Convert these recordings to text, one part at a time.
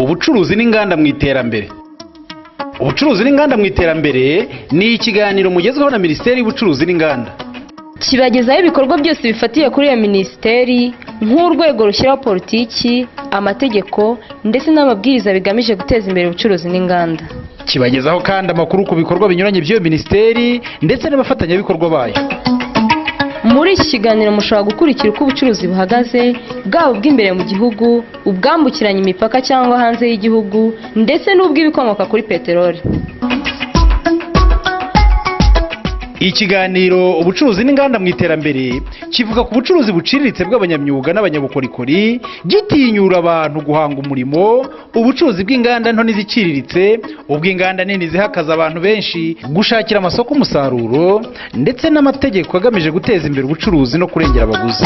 Ubucuruzi n'inganda mu iterambere. Ubucuruzi n'inganda mu iterambere ni ikiganiro mugezweho na Minisiteri y'Ubucuruzi n'Inganda. Kibagezaho ibikorwa byose bifatiye kuri iyo minisiteri nk'urwego rushyiraho politiki, amategeko ndetse n'amabwiriza bigamije guteza imbere ubucuruzi n'inganda. Kibagezaho kandi amakuru ku bikorwa binyuranye by'iyo minisiteri ndetse n'abafatanyabikorwa bayo. Muri iki kiganiro mushobora gukurikira uko ubucuruzi buhagaze, bwaba ubw'imbere mu gihugu, ubwambukiranya imipaka cyangwa hanze y'igihugu, ndetse n'ubw'ibikomoka kuri peteroli. Ikiganiro ubucuruzi n'inganda mu iterambere kivuga ku bucuruzi buciriritse bw'abanyamyuga n'abanyabukorikori, gitinyura abantu guhanga umurimo, ubucuruzi bw'inganda nto n'iziciriritse, ubw'inganda nini zihakaza abantu benshi, gushakira amasoko umusaruro, ndetse n'amategeko agamije guteza imbere ubucuruzi no kurengera abaguzi.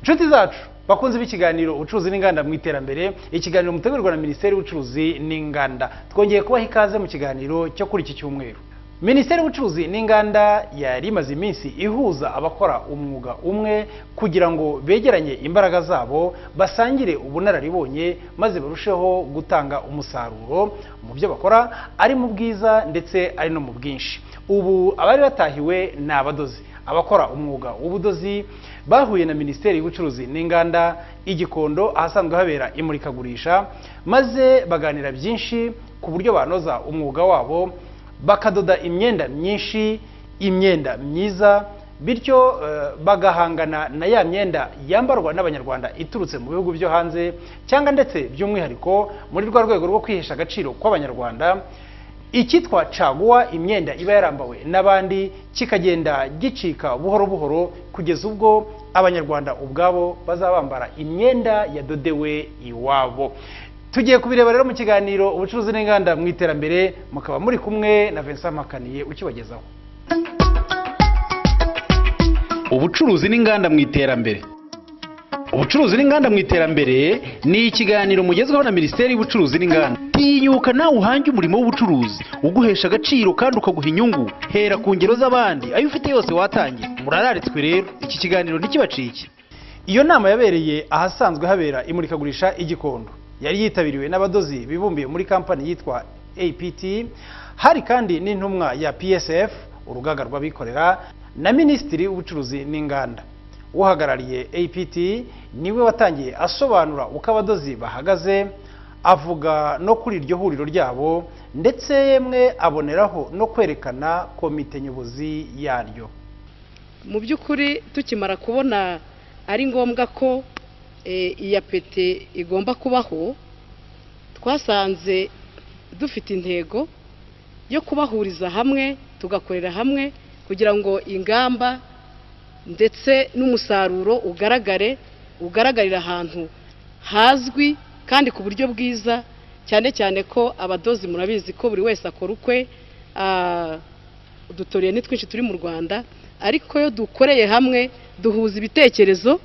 Inshuti zacu bakunze b'ikiganiro ubucuruzi n'inganda mu iterambere, ikiganiro mutegurirwa na Minisiteri y'Ubucuruzi n'Inganda. Twongeye kubaha ikaze mu kiganiro cyo kuri iki cyumweru. Minisiteri y'Ubucuruzi n'Inganda yari imaze iminsi ihuza abakora umwuga umwe kugira ngo begeranye imbaraga zabo, basangire ubunararibonye maze barusheho gutanga umusaruro mu byo bakora, ari mu bwiza ndetse ari no mu bwinshi. Ubu abari batahiwe ni abadozi. Abakora umwuga w'ubudozi bahuye na Minisiteri y'Ubucuruzi n'Inganda Igikondo ahasanzwe habera imurikagurisha, maze baganira byinshi ku buryo banoza umwuga wabo, bakadoda imyenda myinshi, imyenda myiza, bityo bagahangana na ya myenda yambarwa n'Abanyarwanda iturutse mu bihugu byo hanze, cyangwa ndetse by'umwihariko muri rwa rwego rwo kwihesha agaciro kw'Abanyarwanda. Ikitwa caguwa, imyenda iba yarambawe n'abandi, kikagenda gicika buhoro buhoro kugeza ubwo Abanyarwanda ubwabo bazabambara imyenda yadodewe iwabo. Tugiye kubireba rero mu kiganiro ubucuruzi n'inganda mu iterambere, mukaba muri kumwe na Vincent Makaniye ukibagezaho. Ubucuruzi n'inganda mu iterambere. Ubucuruzi n'inganda mu iterambere ni ikiganiro mugezweho na Minisiteri y'Ubucuruzi n'Inganda. Tinyuka nawe uhange umurimo w'ubucuruzi uguhesha agaciro kandi ukaguha inyungu. Hera ku ngero z'abandi, ayo ufite yose watangira. Murararitswe rero, iki kiganiro ntikibacike. Iyo nama yabereye ahasanzwe habera imurikagurisha Igikondo, yari yitabiriwe n'abadozi bibumbiye muri kampani yitwa APT. Hari kandi n'intumwa ya PSF, urugaga rw'abikorera, na Minisitiri w'Ubucuruzi n'Inganda. Uhagarariye APT niwe watangiye asobanura uko abadozi bahagaze, avuga no kuri iryo huriro ryabo, ndetse yemwe aboneraho no kwerekana komite nyobozi yaryo. Mu by'ukuri tukimara kubona ari ngombwa ko iya pete igomba kubaho, twasanze dufite intego yo kubahuriza hamwe, tugakorera hamwe kugira ngo ingamba ndetse n'umusaruro ugaragarira ahantu hazwi kandi ku buryo bwiza, cyane cyane ko abadozi murabizi ko buri wese akora ukwe, udutoriye ni twinshi turi mu Rwanda, ariko yo dukoreye hamwe duhuza ibitekerezo,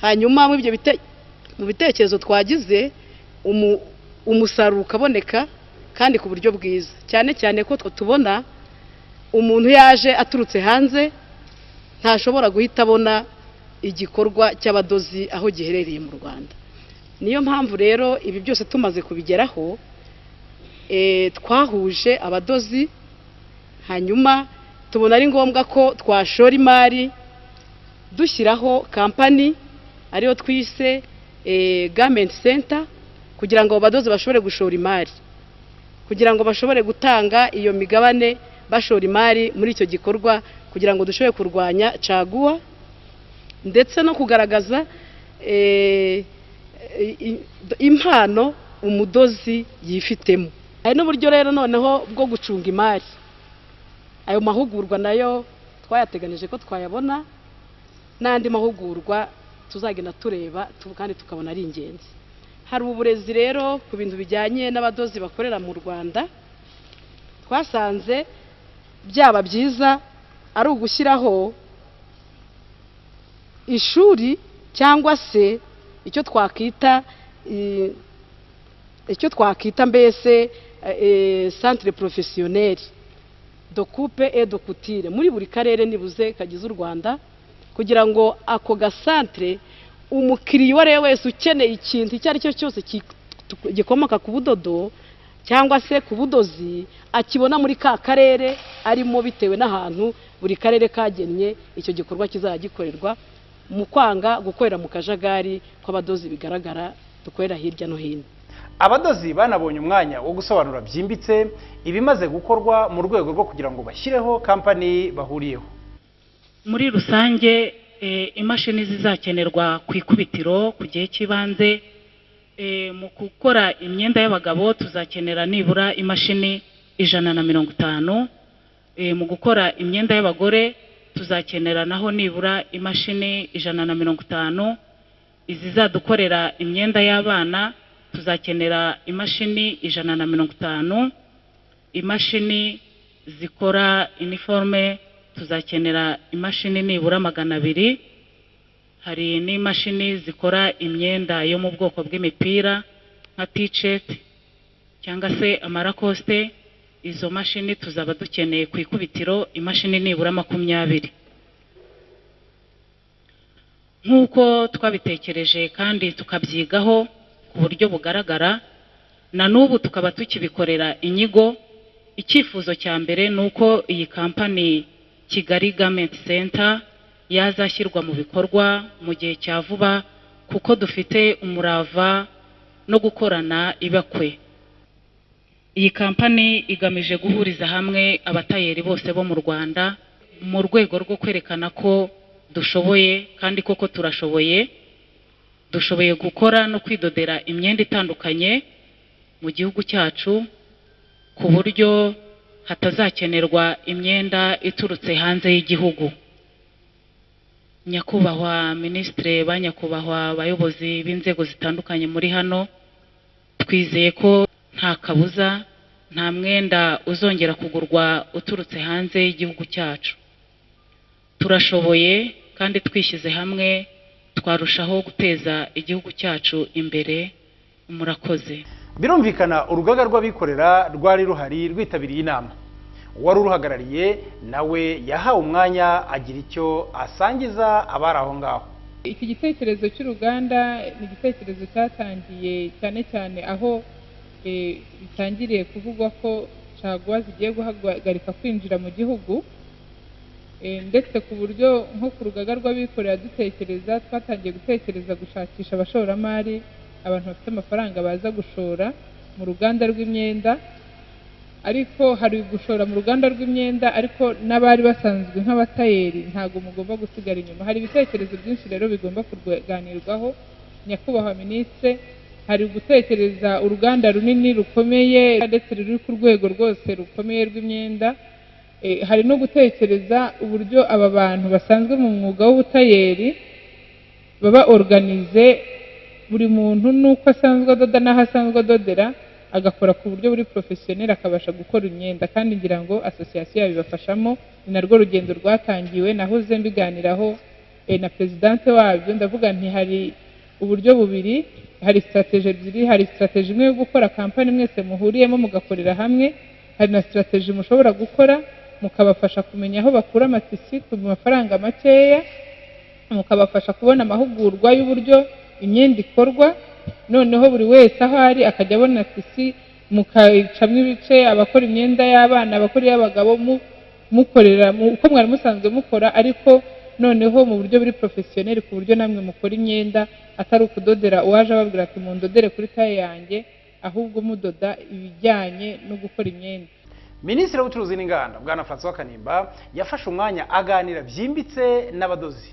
hanyuma mu bitekerezo twagize umusaruro ukaboneka kandi ku buryo bwiza, cyane cyane ko tubona umuntu yaje aturutse hanze ntashobora guhita abona igikorwa cy'abadozi aho giherereye mu Rwanda. Niyo mpamvu rero ibi byose tumaze kubigeraho, twahuje abadozi, hanyuma tubona ari ngombwa ko twashora imari dushyiraho kampani ariyo twise Garment Center, kugira ngo abadozi bashobore gushora imari, kugira ngo bashobore gutanga iyo migabane bashora imari muri icyo gikorwa, kugira ngo dushobore kurwanya caguwa ndetse no kugaragaza impano umudozi yifitemo. Hari n'uburyo rero noneho bwo gucunga imari. Ayo mahugurwa nayo twayateganije ko twayabona, n'andi mahugurwa tuzagenda tureba kandi tukabona ari ingenzi. Hari uburezi rero ku bintu bijyanye n'abadozi bakorera mu Rwanda, twasanze byaba byiza ari ugushyiraho ishuri cyangwa se icyo twakita mbese centre professionnel de coupe et de couture muri buri karere nibuze kagize u Rwanda, kugira ngo ako gasantre umukiriya uwo ari we wese ukeneye ikintu icyo ari cyo cyose gikomoka ku budodo cyangwa se ku budozi akibona muri ka karere arimo, bitewe n'ahantu buri karere kagennye icyo gikorwa kizajya gikorerwa, mu kwanga gukorera mu kajagari kw'abadozi bigaragara dukorera hirya no hino. Abadozi banabonye umwanya wo gusobanura byimbitse ibimaze gukorwa mu rwego rwo kugira ngo bashyireho kampani bahuriyeho. Muri rusange imashini zizakenerwa ku ikubitiro ku gihe cy'ibanze. Mu gukora imyenda y'abagabo tuzakenera nibura imashini 150. Mu gukora imyenda y'abagore tuzakenera naho nibura imashini 150. Izizadukorera imyenda y'abana tuzakenera imashini 150. Imashini zikora uniforme tuzakenera imashini nibura 200. Hari n'imashini zikora imyenda yo mu bwoko bw'imipira nka t-shirt cyangwa se amarakoste. Izo mashini tuzaba dukeneye ku ikubitiro imashini nibura 20. Nk'uko twabitekereje kandi tukabyigaho ku buryo bugaragara, na n'ubu tukaba tukibikorera inyigo. Icyifuzo cya mbere nuko iyi kampani Kigali Garment Center yazashyirwa mu bikorwa mu gihe cya vuba, kuko dufite umurava no gukorana ibakwe. Iyi kampani igamije guhuriza hamwe abatayeri bose bo mu Rwanda mu rwego rwo kwerekana ko dushoboye, kandi koko turashoboye. Dushoboye gukora no kwidodera imyenda itandukanye mu gihugu cyacu, ku buryo hatazakenerwa imyenda iturutse hanze y'igihugu. Nyakubahwa Minisitiri, banyakubahwa abayobozi b'inzego zitandukanye muri hano, twizeye ko nta kabuza nta mwenda uzongera kugurwa uturutse hanze y'igihugu cyacu. Turashoboye kandi twishyize hamwe twarushaho guteza igihugu cyacu imbere. Murakoze. Birumvikana urugaga rw'abikorera rwari ruhari rwitabiriye inama. Wari uruhagarariye nawe yahawe umwanya agira icyo asangiza abari aho ngaho. Iki gitekerezo cy'uruganda ni igitekerezo cyatangiye cyane cyane aho bitangiriye kuvugwa ko caguwa zigiye guhagarika kwinjira mu gihugu, ndetse ku buryo nko ku rugaga rw'abikorera dutekereza, twatangiye gutekereza gushakisha abashoramari, abantu bafite amafaranga baza gushora mu ruganda rw'imyenda. Ariko hari gushora mu ruganda rw'imyenda, ariko n'abari basanzwe nk'abatayeri ntago mugomba gusigara inyuma. Hari ibitekerezo byinshi rero bigomba kuganirwaho. Nyakubahwa Minisitiri, hari gutekereza uruganda runini rukomeye ndetse ruri ku rwego rwose rukomeye rw'imyenda. Hari no gutekereza uburyo aba bantu basanzwe mu mwuga w'ubutayeri baba organize, buri muntu nuko asanzwe adoda n'aho asanzwe adodera, agakora ku buryo buri professionnel akabasha gukora imyenda. Kandi ngira ngo association yabibafashamo, ni narwo rugendo rwatangiwe. Nahoze mbiganiraho na presidente wabyo, ndavuga nti hari uburyo bubiri, hari strategie ebyiri. Hari strategie imwe yo gukora kampani mwese muhuriyemo mugakorera hamwe, hari na strategie mushobora gukora mukabafasha kumenya aho bakura amatisi ku mafaranga makeya, mukabafasha kubona amahugurwa y'uburyo imyenda ikorwa, noneho buri wese aho ari akajya abona tisi, mukayicamwe ibice, abakora imyenda y'abana, abakora y'abagabo, mukorera uko mwari musanzwe mukora, ariko noneho mu buryo buri professionnel, ku buryo namwe mukora imyenda atari ukudodera uwaje ababwira ati mundodere kuri taye yanjye, ahubwo mudoda ibijyanye no gukora imyenda. Minisitiri w'Ubucuruzi n'Inganda Bwana Francois Kanimba yafashe umwanya aganira byimbitse n'abadozi.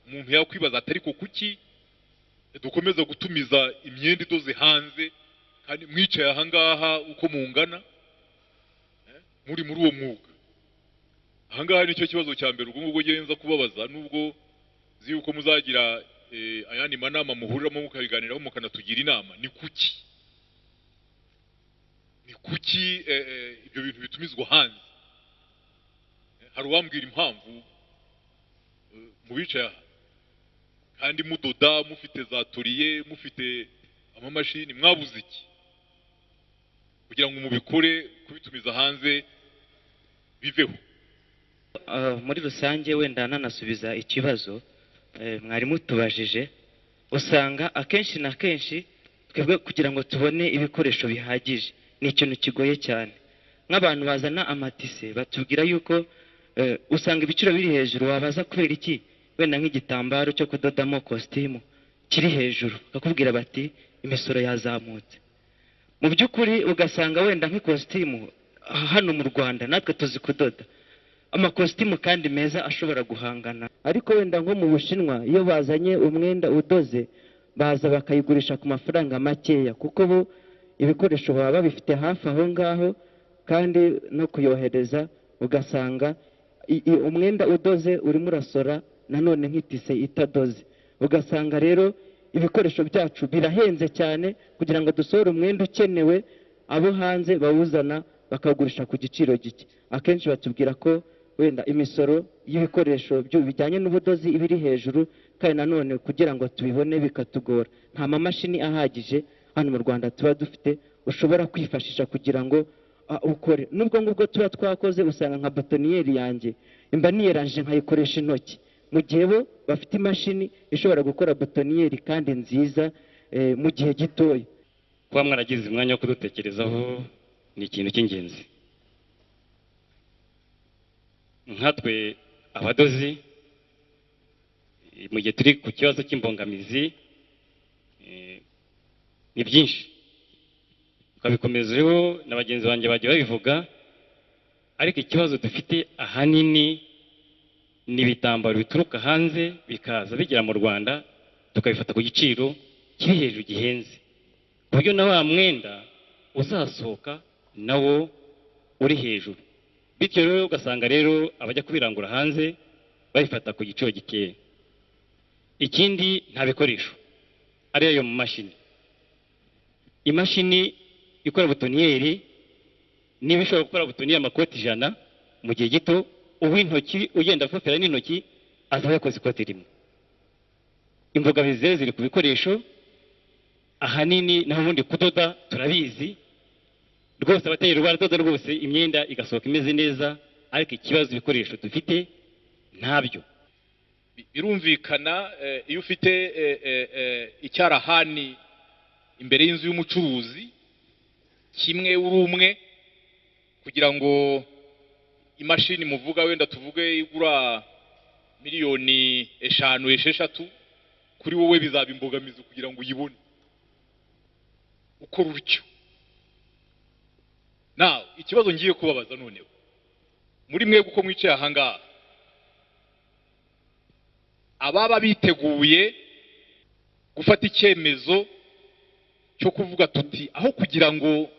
Umuntu yakwibaza atari ko kuki dukomeza gutumiza imyenda idoze hanze kandi mwicaye aha ngaha uko mungana muri uwo mwuga. Aha ngaha nicyo kibazo cya mbere ubwo genza kubabaza, nubwo zi uko muzagira ayandi manama muhuriramo mukabiganiraho mukanatugira inama. Ni kuki ibyo bintu bitumizwa hanze? Hari uwambwira impamvu mubicaye aha kandi mudoda, mufite za toriye, mufite amamashini, mwabuze iki kugira ngo mubikore kubitumiza hanze biveho? Muri rusange wenda nanasubiza ikibazo mwari mutubajije, usanga akenshi na kenshi twebwe kugira ngo tubone ibikoresho bihagije ni ikintu kigoye cyane. Nk'abantu bazana amatise batubwira yuko usanga ibiciro biri hejuru, wabaza kubera iki, wenda nk'igitambaro cyo kudodamo kositimu kiri hejuru, bakakubwira bati imisoro yazamutse. Mu by'ukuri ugasanga wenda nk'ikositimu hano mu Rwanda natwe tuzi kudoda amakositimu kandi meza ashobora guhangana, ariko wenda nko mu Bushinwa iyo bazanye umwenda udoze baza bakayigurisha ku mafaranga makeya, kuko bo ibikoresho baba babifite hafi aho ngaho, kandi no kuyohereza ugasanga umwenda udoze urimo urasora nanone nk'itise itadoze. Ugasanga rero ibikoresho byacu birahenze cyane kugira ngo dusohore umwenda ukenewe, abo hanze bawuzana bakagurisha ku giciro gike. Akenshi batubwira ko wenda imisoro y'ibikoresho bijyanye n'ubudozi ibiri hejuru, kandi nanone kugira ngo tubibone bikatugora. Nta mamashini ahagije hano mu Rwanda tuba dufite ushobora kwifashisha kugira ngo ukore. Nubwo ngubwo tuba twakoze usanga nka botoniyeri yanjye imba niyeranje nkayikoresha intoki, mu gihe bo bafite imashini ishobora gukora botoniyeri kandi nziza mu gihe gitoya. Kuba mwaragize umwanya wo kudutekerezaho ni ikintu cy'ingenzi. Nkatwe abadozi mu gihe turi ku kibazo cy'imbogamizi ni byinshi, tukabikomezeho na bagenzi banjye bagiye babivuga, ariko ikibazo dufite ahanini ni ibitambaro bituruka hanze bikaza bigera mu Rwanda tukabifata ku giciro kiri hejuru gihenze, ku buryo na wa mwenda uzasohoka nawo uri hejuru, bityo rero ugasanga rero abajya kubirangura hanze babifata ku giciro gikeya. Ikindi nta bikoresho ari ayo mu mashini. Imashini ikora botoniyeri niba ishobora gukora botoniyeri amakoti 100 mu gihe gito, uw'intoki ugenda afofera n'intoki azaba yakoze ikoti rimwe. Imbogamizi ziri ku bikoresho ahanini, naho ubundi kudoda turabizi rwose, abateye baradoda rwose imyenda igasohoka imeze neza, ariko ikibazo ibikoresho dufite ntabyo. Birumvikana iyo ufite icyarahani imbere y'inzu y'umucuruzi kimwe uri umwe, kugira ngo imashini muvuga wenda tuvuge igura miliyoni 5-6, kuri wowe bizaba imbogamizi kugira ngo uyibone ukora urutyo. Nawe ikibazo ngiye kubabaza noneho muri mwebwe uko mwicaye ahangaha, ababa biteguye gufata icyemezo cyo kuvuga tuti aho kugira ngo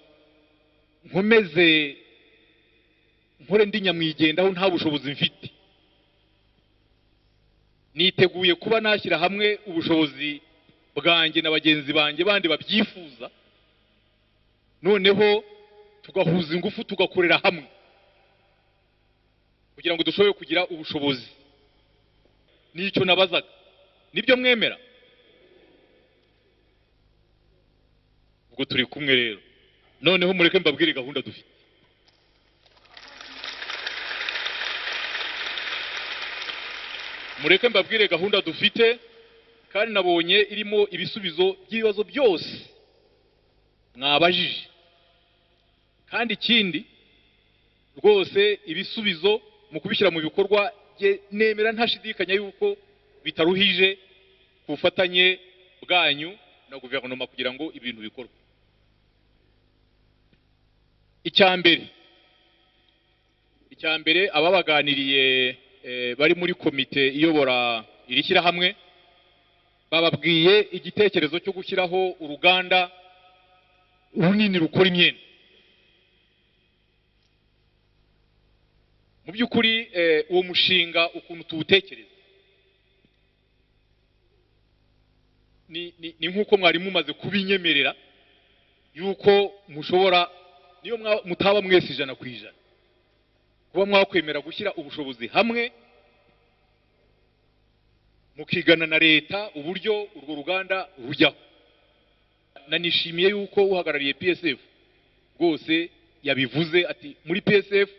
nkomeze nkore ndi nyamwigendaho nta bushobozi mfite, niteguye kuba nashyira hamwe ubushobozi bwanjye na bagenzi banjye bandi babyifuza, noneho tugahuza ingufu tugakorera hamwe kugira ngo dushobore kugira ubushobozi. Nicyo nabazaga, nibyo mwemera? Ubwo turi kumwe rero, noneho mureke mbabwire gahunda dufite. Mureke mbabwire gahunda dufite, kandi nabonye irimo ibisubizo by'ibibazo byose mwabajije, kandi ikindi rwose ibisubizo mu kubishyira mu bikorwa nemera ntashidikanya yuko bitaruhije ku bufatanye bwanyu na guverinoma kugira ngo ibintu bikorwe. Icyambere ababaganiriye bari muri komite iyobora iri shyirahamwe bababwiye igitekerezo cyo gushyiraho uruganda runini rukora imyenda. Mu by'ukuri uwo mushinga ukuntu tuwutekereza ni nk'uko mwari mumaze kubinyemerera yuko mushobora, niyo mutaba mwese 100%, kuba mwakwemera gushyira ubushobozi hamwe mukigana na leta uburyo urwo ruganda rujyaho. Nanishimiye yuko uhagarariye PSF rwose yabivuze ati muri PSF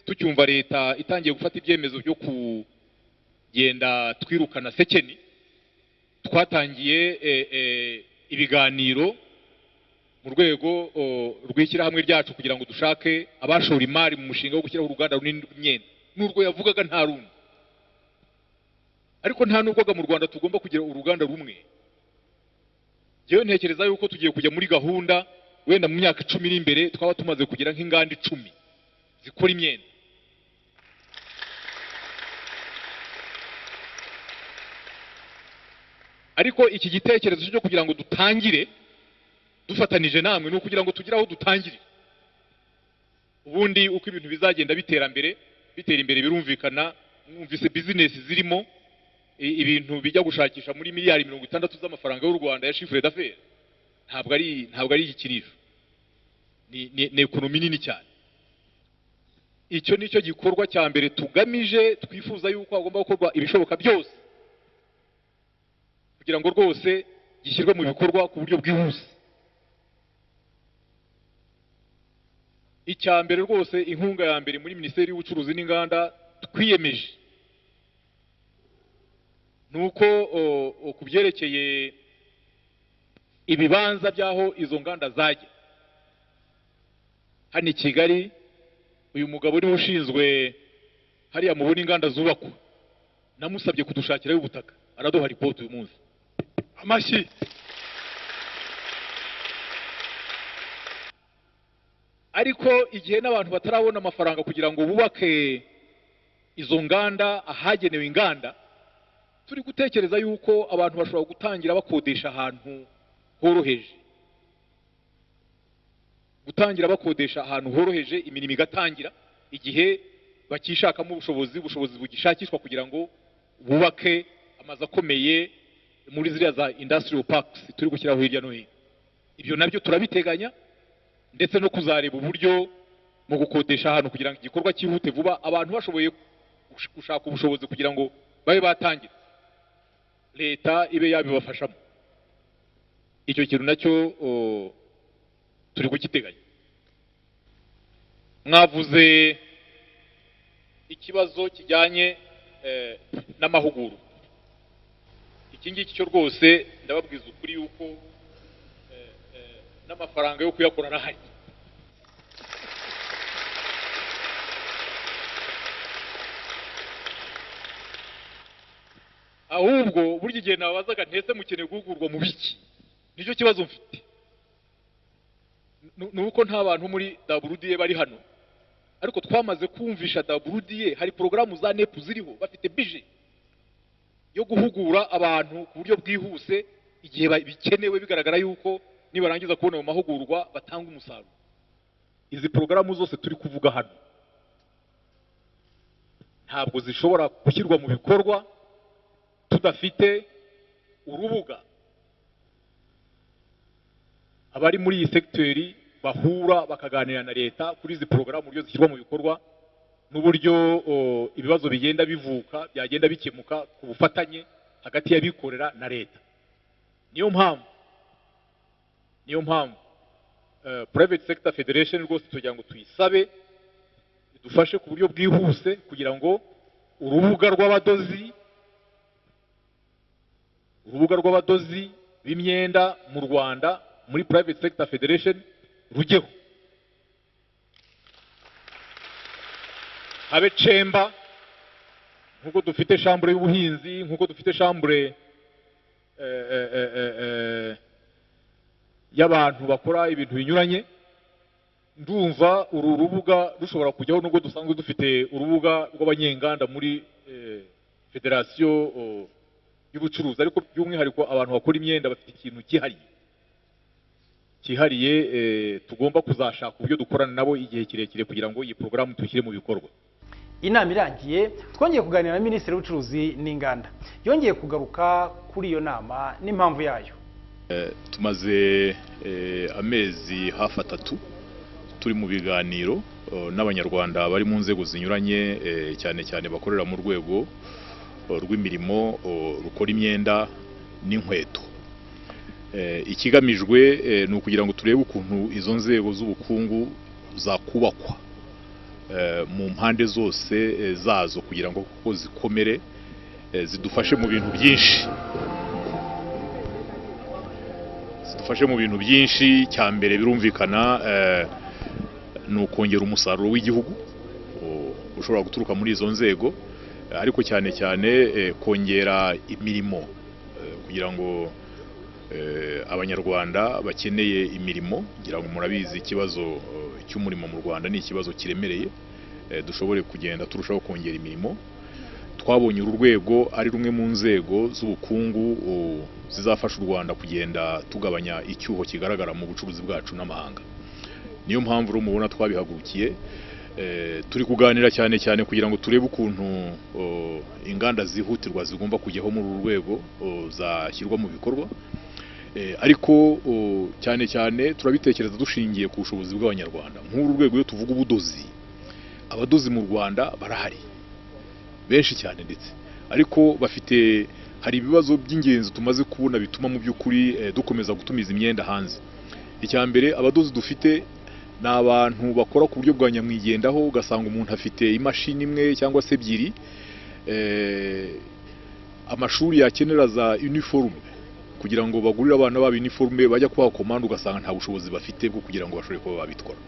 tucyumva leta itangiye gufata ibyemezo byo kugenda twirukana sekeni, twatangiye ibiganiro mu rwego rw'ishyirahamwe ryacu kugira ngo dushake abashora imari mu mushinga wo gushyiraho uruganda runini rw'imyenda. N'urwo yavugaga nta rundi, ariko nta n'ubwoga mu Rwanda tugomba kugira uruganda rumwe. Jewe ntekereza yuko tugiye kujya muri gahunda wenda mu myaka 10 iri imbere twaba tumaze kugira nk'inganda 10 zikora imyenda. Ariko iki gitekerezo cyo kugira ngo dutangire dufatanije namwe no kugira ngo tugire aho dutangire, ubundi uko ibintu bizagenda bitera imbere birumvikana. Mwumvise business zirimo ibintu bijya gushakisha muri miliyari 60 z'amafaranga y'u Rwanda ya chiffre d'affaires. Ntabwo ari igikinisho, ni ekonomi nini cyane. Icyo nicyo gikorwa cya mbere tugamije, twifuza yuko hagomba gukorwa ibishoboka byose kugira ngo rwose gishyirwe mu bikorwa ku buryo bwihuse. Icya mbere rwose, inkunga ya mbere muri Minisiteri y'Ubucuruzi n'Inganda twiyemeje nuko kubyerekeye ibibanza byaho izo nganda zajya hano i Kigali, uyu mugabo niwe ushinzwe hariya mubona inganda zubakwa, namusabye kudushakira y'ubutaka, araduha report uyu munsi. Amashyi. Ariko igihe n'abantu batarabona amafaranga kugira ngo bubake izo nganda ahagenewe inganda, turi gutekereza yuko abantu bashobora gutangira bakodesha ahantu horoheje, imirimo igatangira igihe bakishakamo ubushobozi bugishakishwa kugira ngo bubake amazu akomeye muri ziriya za industrial parks turi gushyiraho hirya no hino. Ibyo nabyo turabiteganya, ndetse no kuzareba uburyo mu gukodesha ahantu kugira ngo igikorwa cyihute vuba, abantu bashoboye gushaka ubushobozi kugira ngo babe batangira, leta ibe yabibafashamo. Icyo kintu nacyo turi kugiteganya. Mwavuze ikibazo kijyanye n'amahugurwa. Iki ngiki cyo rwose ndababwiza ukuri yuko n'amafaranga yo kuyakora arahari. Ahubwo burya igihe nabazaga ntese mukeneye guhugurwa mu biki, nicyo kibazo mfite. Nuko nta bantu muri WDA bari hano, ariko twamaze kumvisha WDA hari porogaramu za NEP ziriho, bafite budget yo guhugura abantu ku buryo bwihuse igihe bikenewe, bigaragara yuko nibarangiza kubona mu mahugurwa batanga umusaruro. Izi porogaramu zose turi kuvuga hano ntabwo zishobora gushyirwa mu bikorwa tudafite urubuga abari muri iyi sektori bahura bakaganira na leta kuri izi porogaramu uburyo zishyirwa mu bikorwa n'uburyo ibibazo bigenda bivuka byagenda bikemuka ku bufatanye hagati y'abikorera na leta. Niyo mpamvu private sector federation rwose tugira ngo tuyisabe idufashe ku buryo bwihuse kugira ngo urubuga rw'abadozi b'imyenda mu Rwanda muri private sector federation rujyeho, habe cemba nkuko dufite chambre y'ubuhinzi, nkuko dufite chambre y'abantu bakora ibintu binyuranye. Ndumva uru rubuga rushobora kujyaho nubwo dusanzwe dufite urubuga rw'abanyenganda muri federation y'ubucuruzi, ariko by'umwihariko abantu bakora imyenda bafite ikintu cyihariye tugomba kuzashaka uburyo dukorana nabo igihe kirekire kugira ngo iyi porogaramu tuyishyire mu bikorwa. Inama irangiye, twongeye kuganira na Minisitiri w'Ubucuruzi n'Inganda. Yongeye kugaruka kuri iyo nama n'impamvu yayo. Tumaze amezi hafi 3 turi mu biganiro n'abanyarwanda bari mu nzego zinyuranye, cyane cyane bakorera mu rwego rw'imirimo rukora imyenda n'inkweto. Ikigamijwe ni ukugira ngo turebe ukuntu izo nzego z'ubukungu zakubakwa mu mpande zose zazo kugira ngo kuko zikomere zidufashe mu bintu byinshi. zidufashe mu bintu byinshi. Cya mbere birumvikana ni ukongera umusaruro w'igihugu ushobora guturuka muri izo nzego, ariko cyane cyane kongera imirimo kugira ngo abanyarwanda bakeneye imirimo, ngira ngo murabizi ikibazo cy'umurimo mu Rwanda ni ikibazo kiremereye, dushobore kugenda turushaho kongera imirimo. Twabonye uru rwego ari rumwe mu nzego z'ubukungu zizafasha u Rwanda kugenda tugabanya icyuho kigaragara mu bucuruzi bwacu n'amahanga. Niyo mpamvu rero mubona twabihagurukiye, turi kuganira cyane cyane kugira ngo turebe ukuntu inganda zihutirwa zigomba kujyaho muri uru rwego zashyirwa mu bikorwa, ariko cyane cyane turabitekereza dushingiye ku bushobozi bw'abanyarwanda. Nk'uru rwego iyo tuvuga ubudozi, abadozi mu Rwanda barahari benshi cyane ndetse, ariko hari ibibazo by'ingenzi tumaze kubona bituma mu by'ukuri dukomeza gutumiza imyenda hanze. Icya mbere, abadozi dufite ni abantu bakora ku buryo bwa nyamwigendaho, ugasanga umuntu afite imashini imwe cyangwa se ebyiri, amashuri yakenera za uniforme kugira ngo bagurire abana babo uniforme, bajya kubaha komande ugasanga nta bushobozi bafite bwo kugira ngo bashobore kuba babitwara,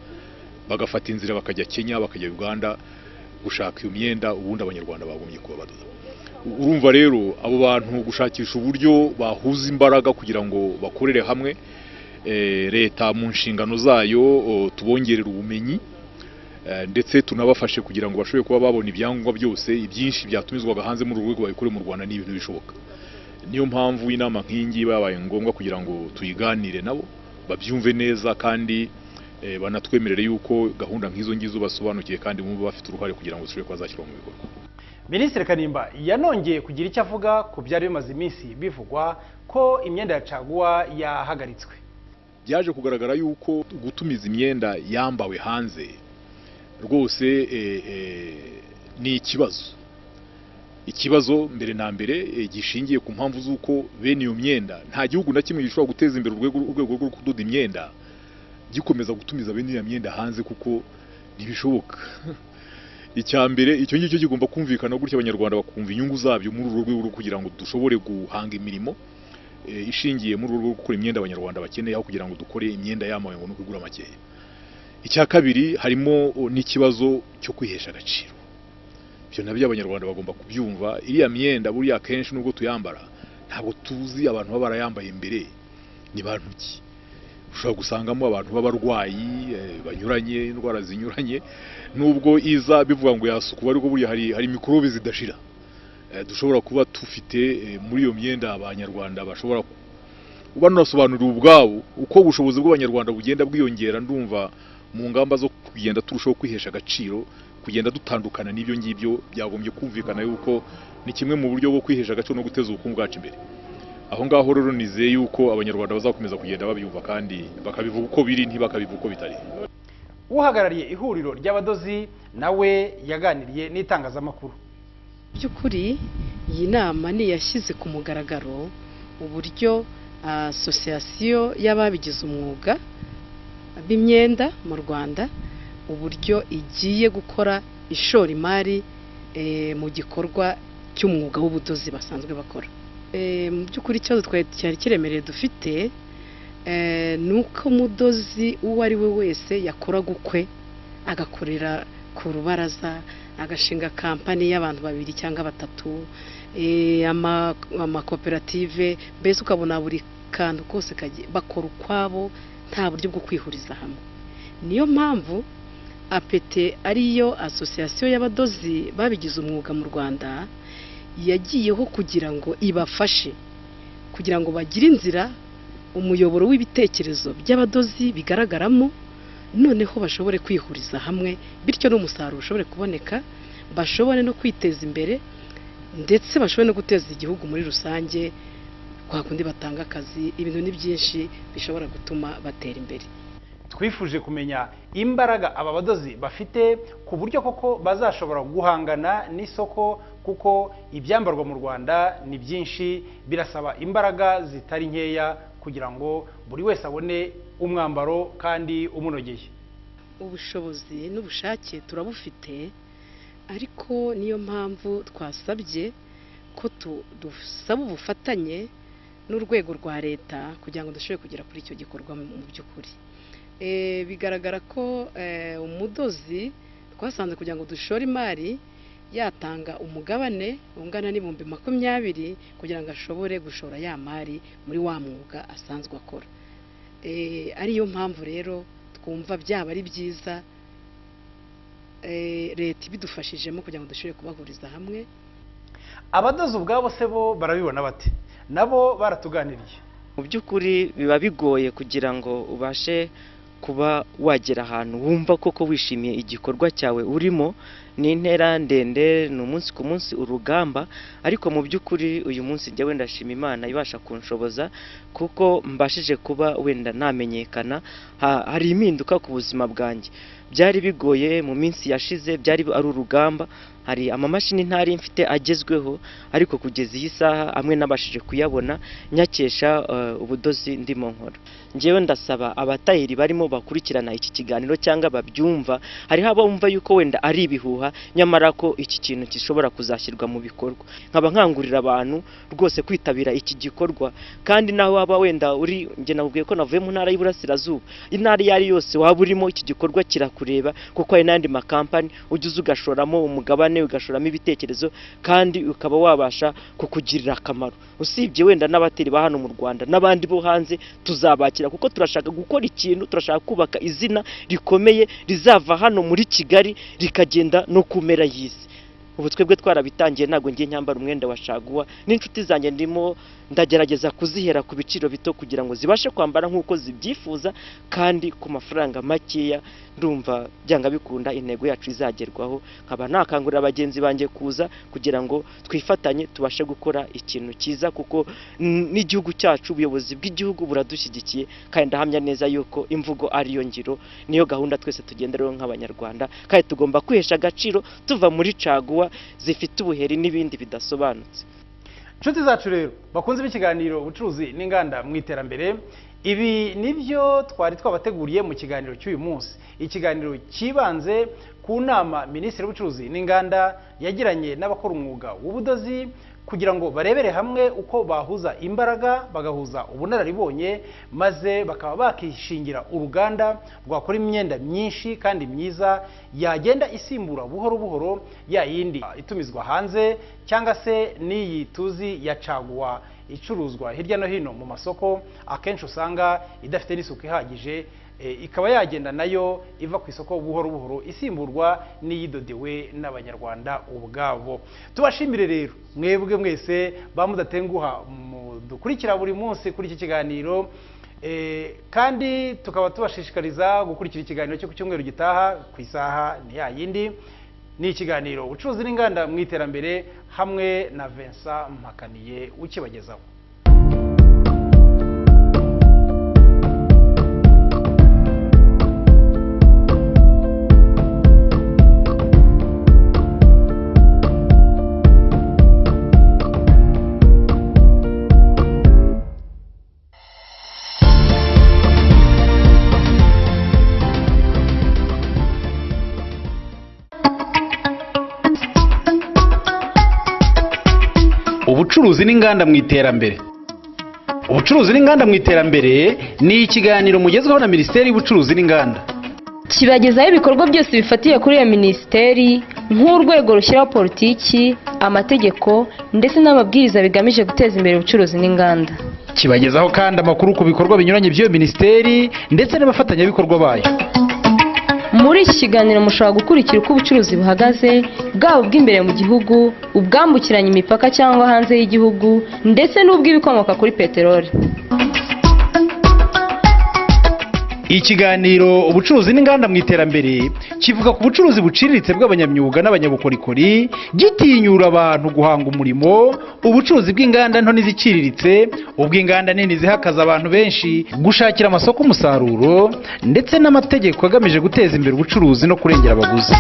bagafata inzira bakajya Kenya, bakajya Uganda gushaka iyo myenda, ubundi abanyarwanda bagombye kuba badoda. Urumva rero abo bantu gushakisha uburyo bahuza imbaraga kugira ngo bakorere hamwe, leta mu nshingano zayo tubongerera ubumenyi ndetse tunabafashe kugira ngo bashobore kuba babona ibyangombwa byose, ibyinshi byatumizwaga hanze mu rwego babikore mu Rwanda ni ibintu bishoboka. Niyo mpamvu inama nk'ingi babaye ngombwa kugira ngo tuyiganire nabo babyumve neza, kandi banatwemerere yuko gahunda nk'izo ngizo basobanukiye kandi bumva bafite uruhare kugira ngo zishobore kuba zashyirwa mu bikorwa. Minisitiri Kanimba yanongeye kugira icyo avuga ku byari bimaze iminsi bivugwa ko imyenda ya caguwa yahagaritswe. Byaje kugaragara yuko gutumiza imyenda yambawe hanze rwose ni ikibazo mbere na mbere gishingiye ku mpamvu z'uko bene iyo myenda nta gihugu na kimwe gishobora guteza imbere urwego rwo kudoda imyenda gikomeza gutumiza bene iyo myenda hanze, kuko ntibishoboka. Icya mbere icyo ngicyo kigomba kumvikana gutya, abanyarwanda bakumva inyungu zabyo muri uru rwego kugira ngo dushobore guhanga imirimo ishingiye muri uru rwego gukora imyenda abanyarwanda bakeneye, aho kugira ngo dukore imyenda yamawe ngo no kugura makeya. Icya kabiri, harimo n'ikibazo cyo kwihesha agaciro. Ibyo nabyo abanyarwanda bagomba kubyumva. Iriya myenda buriya kenshi nubwo tuyambara ntabwo tuzi abantu baba barayambaye imbere ni bantu ki. Ushobora gusangamo abantu b'abarwayi banyuranye, indwara zinyuranye, nubwo iza bivuga ngo yasukuba, ariko buriya hari mikorobe zidashira dushobora kuba tufite muri iyo myenda. Abanyarwanda bashobora banasobanurira ubwabo uko ubushobozi bw'abanyarwanda bugenda bwiyongera. Ndumva mu ngamba zo kugenda turushaho kwihesha agaciro, kugenda dutandukana n'ibyo ngibyo, byagombye kumvikana yuko ni kimwe mu buryo bwo kwihesha agaciro no guteza ubukungu bwacu imbere. Aho ngaho rero nizeye yuko abanyarwanda bazakomeza kugenda babyumva kandi bakabivuga uko biri, ntibakabivuga uko bitari. Uhagarariye ihuriro ry'abadozi nawe yaganiriye n'itangazamakuru. By'ukuri iyi nama ni yashyize ku mugaragaro uburyo asosiyasiyo y'ababigize umwuga b'imyenda mu Rwanda, uburyo igiye gukora ishora imari mu gikorwa cy'umwuga w'ubudozi basanzwe bakora. Mu by'ukuri ikibazo cyari kiremereye dufite ni uko umudozi uwo ari we wese yakoraga ukwe, agakorera ku rubaraza, agashinga kampani y'abantu babiri cyangwa batatu, amakoperative, mbese ukabona buri kantu kose bakora ukwabo, nta buryo bwo kwihuriza hamwe. Niyo mpamvu APT ariyo asosiyasiyo y'abadozi babigize umwuga mu Rwanda yagiyeho kugira ngo ibafashe kugira ngo bagire inzira, umuyoboro w'ibitekerezo by'abadozi bigaragaramo, noneho bashobore kwihuriza hamwe, bityo n'umusaruro ushobore kuboneka, bashobore no kwiteza imbere ndetse bashobore no guteza igihugu muri rusange. Kwa kundi batanga akazi, ibintu ni byinshi bishobora gutuma batera imbere. Twifuje kumenya imbaraga aba badozi bafite ku buryo koko bazashobora guhangana n'isoko, kuko ibyambarwa mu Rwanda ni byinshi, birasaba imbaraga zitari nkeya kugira ngo buri wese abone umwambaro kandi umunogeye. Ubushobozi n'ubushake turabufite, ariko niyo mpamvu twasabye ko dusaba ubufatanye n'urwego rwa leta kugira ngo dushobore kugera kuri icyo gikorwa mu by'ukuri. Bigaragara ko umudozi twasanze kugira ngo dushore imari yatanga umugabane ungana n'ibihumbi 20 kugira ngo ashobore gushora ya mari muri wa mwuga asanzwe akora. Ariyo mpamvu rero twumva byaba ari byiza leta ibidufashijemo kugira ngo dushobore kubahuriza hamwe. Abadozi ubwabo se bo barabibona bate? Nabo baratuganiriye. Mu by'ukuri biba bigoye kugira ngo ubashe kuba wagera ahantu wumva koko wishimiye igikorwa cyawe urimo. Ni intera ndende, ni umunsi ku munsi urugamba, ariko mu by'ukuri uyu munsi njye wenda ndashima Imana ibasha kunshoboza kuko mbashije kuba wenda namenyekana. Hari impinduka ku buzima bwanjye. Byari bigoye mu minsi yashize, byari ari urugamba, hari amamashini ntari mfite agezweho, ariko kugeza iyi saha amwe nabashije kuyabona nyakesha ubudozi ndimo nkora. Njyewe ndasaba abatayiri barimo bakurikirana iki kiganiro cyangwa babyumva, hari haba bumva yuko wenda ari ibihuha, nyamara ko iki kintu gishobora kuzashyirwa mu bikorwa. Nkaba nkangurira abantu rwose kwitabira iki gikorwa, kandi naho waba wenda uri, nge nabwiye ko navuye mu ntara y'Iburasirazuba, intara yari yose waba urimo iki gikorwa kirakureba, kuko hari n'andi makampani ugize ugashoramo umugabane, ugashoramo ibitekerezo, kandi ukaba wabasha kukugirira akamaro. Usibye wenda n'abateri ba hano mu Rwanda n'abandi bo hanze tuzabakira, kuko turashaka gukora ikintu, turashaka kubaka izina rikomeye rizava hano muri Kigali rikagenda no kumera y'isi. Ubu twebwe twarabitangiye, ntago ngiye nyambara umwenda wa caguwa, n'inshuti zanjye ndimo ndagerageza kuzihera ku biciro bito kugira ngo zibashe kwambara nk'uko zibyifuza, kandi ku mafaranga makeya. Ndumva byanga bikunda intego yacu izagerwaho. Nkaba nakangurira abagenzi banjye kuza kugira ngo twifatanye tubashe gukora ikintu cyiza, kuko n'igihugu cyacu, ubuyobozi bw'igihugu buradushyigikiye, kandi ndahamya neza yuko imvugo ariyo ngiro. Niyo gahunda twese tugenderaho nk'abanyarwanda, kandi tugomba kwihesha agaciro tuva muri caguwa zifite ubuheri n'ibindi bidasobanutse. Inshuti zacu rero bakunze b'ikiganiro ubucuruzi n'inganda mu iterambere, ibi nibyo twari twabateguriye mu kiganiro cy'uyu munsi. Ikiganiro kibanze ku nama Minisitiri w'Ubucuruzi n'Inganda yagiranye n'abakora umwuga w'ubudozi kugira ngo barebere hamwe uko bahuza imbaraga, bagahuza ubunararibonye, maze bakaba bakishingira uruganda rwakora imyenda myinshi kandi myiza yagenda isimbura buhoro buhoro ya yindi itumizwa hanze, cyangwa se n'iyi tuzi ya caguwa icuruzwa hirya no hino mu masoko. Akenshi usanga idafite n'isuku ihagije, ikaba yagenda nayo iva ku isoko buhoro buhoro isimburwa n'iyidodewe n'abanyarwanda ubwabo. Tubashimire rero mwebwe mwese bamudatenguha dukurikira buri munsi kuri iki kiganiro, kandi tukaba tubashishikariza gukurikira ikiganiro cyo ku cyumweru gitaha ku isaha ni ya yindi. Ni ikiganiro ubucuruzi n'inganda mu iterambere, hamwe na Vincent Mpakaniye ukibagezaho. Ubucuruzi n'inganda mu iterambere. Ubucuruzi n'inganda mu iterambere ni ikiganiro mugezweho na Minisiteri y'Ubucuruzi n'Inganda. Kibagezaho ibikorwa byose bifatiye kuri iyo minisiteri, nk'urwego rushyiraho politiki, amategeko ndetse n'amabwiriza bigamije guteza imbere ubucuruzi n'inganda. Kibagezaho kandi amakuru ku bikorwa binyuranye by'iyo minisiteri ndetse n'abafatanyabikorwa bayo. Muri iki kiganiro mushobora gukurikira uko ubucuruzi buhagaze, bwaba ubw'imbere mu gihugu, ubwambukiranya imipaka cyangwa hanze y'igihugu, ndetse n'ubw'ibikomoka kuri peteroli. Ikiganiro ubucuruzi n'inganda mu iterambere kivuga ku bucuruzi buciriritse bw'abanyamyuga n'abanyabukorikori, gitinyura abantu guhanga umurimo, ubucuruzi bw'inganda nto n'iziciriritse, ubw'inganda nini zihakaza abantu benshi, gushakira amasoko umusaruro, ndetse n'amategeko agamije guteza imbere ubucuruzi no kurengera abaguzi.